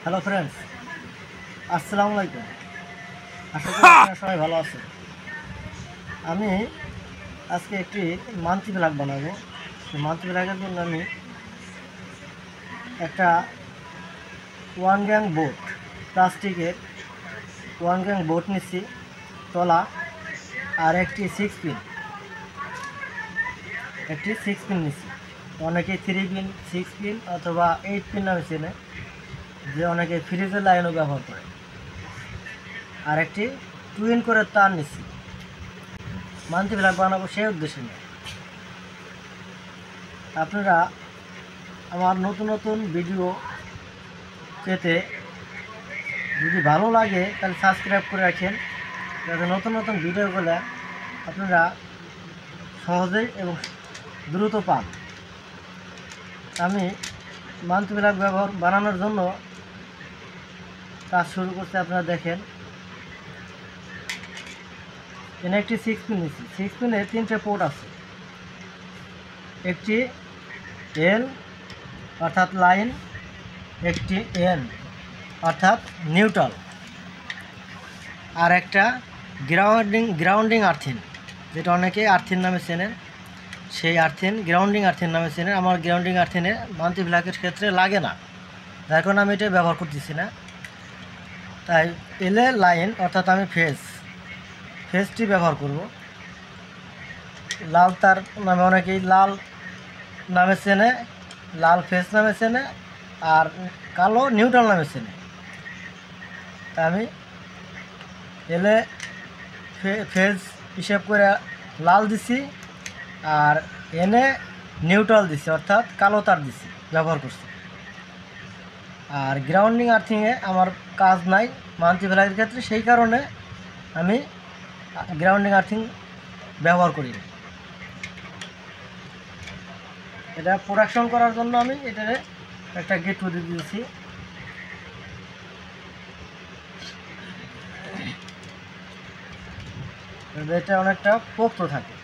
Hello friends, আসসালামু আলাইকুম। আশা করি আপনারা সবাই ভালো আছেন। আমি আজকে একটি মান্থলি ব্লগ বানাবো। মান্থলি ব্লগের জন্য আমি একটা ওয়ান গ্যাং বোট, প্লাস্টিকের ওয়ান গ্যাং বোট নিচ্ছি তলা, আর একটি সিক্স পিন নিচ্ছি। অনেকে 3 পিন, 6 পিন অথবা 8 পিন নামে চেনে, যে অনেকে ফ্রিজের লাইনও ব্যবহার করে। আর একটি টুইন করে তার নিচ্ছি, মান্থলি ব্লগ বানাবো সেই উদ্দেশ্যে নিয়ে। আপনারা আমার নতুন নতুন ভিডিও পেতে যদি ভালো লাগে তাহলে সাবস্ক্রাইব করে রাখেন, যাতে নতুন নতুন ভিডিওগুলো আপনারা সহজেই এবং দ্রুত পান। আমি মান্থলি ব্লগ বানানোর জন্য কাজ শুরু করতে আপনারা দেখেন। এখানে একটি 6 পিন নিচ্ছি। 6 পিনে 3টে পোর্ট আছে। একটি এল অর্থাৎ লাইন, একটি এন অর্থাৎ নিউট্রাল, আর একটা গ্রাউন্ডিং আর্থিন, যেটা অনেকে আর্থিন নামে চেনেন। সেই আর্থিন গ্রাউন্ডিং আর্থিন নামে চেনেন। আমার গ্রাউন্ডিং আর্থিনে মান্থলি ব্লগের ক্ষেত্রে লাগে না, যার কারণে আমি এটা ব্যবহার করতেছি না। তাই এলে লাইন অর্থাৎ আমি ফেজটি ব্যবহার করব। লাল তার নামে অনেকেই লাল নামে চেনে, লাল ফেজ নামে চেনে, আর কালো নিউট্রাল নামে চেনে। তাই আমি এলে ফেজ হিসেব করে লাল দিছি, আর এনে নিউট্রাল দিছি অর্থাৎ কালো তার দিছি, ব্যবহার করছি। আর গ্রাউন্ডিং আর্থিংয়ে আমার কাজ নাই মান্থলি ব্লগের ক্ষেত্রে, সেই কারণে আমি গ্রাউন্ডিং আর্থিং ব্যবহার করি না। এটা প্রোডাকশন করার জন্য আমি এটা একটা গেট করে দিয়েছি। এটা অনেকটা পোক্ত থাকে,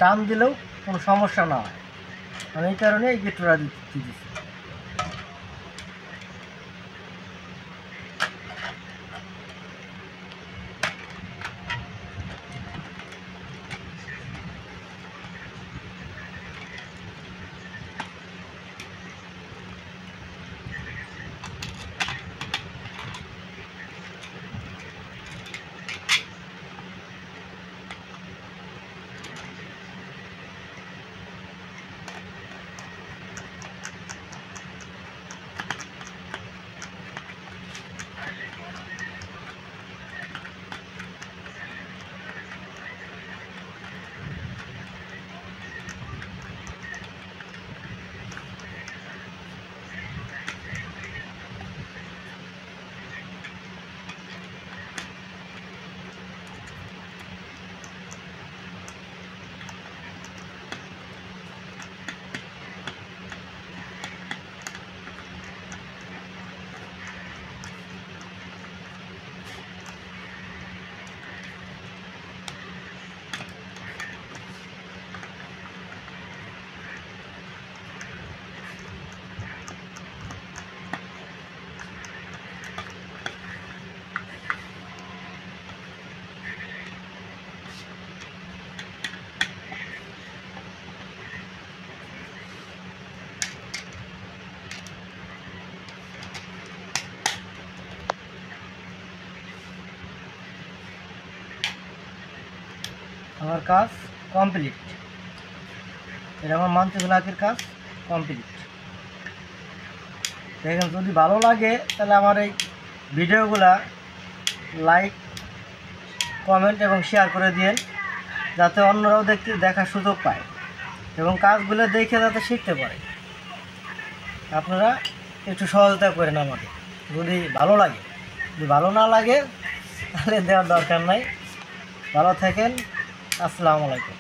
টান দিলেও কোনো সমস্যা না হয়। আমি এই কারণে এই গেটটা দিয়েছি। আমার কাজ কমপ্লিট। এটা আমার মান্থলি ব্লগের কাজ কমপ্লিট। দেখেন, যদি ভালো লাগে তাহলে আমার এই ভিডিওগুলা লাইক, কমেন্ট এবং শেয়ার করে দিন, যাতে অন্যরাও দেখার সুযোগ পায় এবং কাজগুলো দেখে যাতে শিখতে পারে। আপনারা একটু সহযোগিতা করেন আমাকে, যদি ভালো লাগে। যদি ভালো না লাগে তাহলে দেওয়ার দরকার নাই। ভালো থাকেন। আসসালামু আলাইকুম।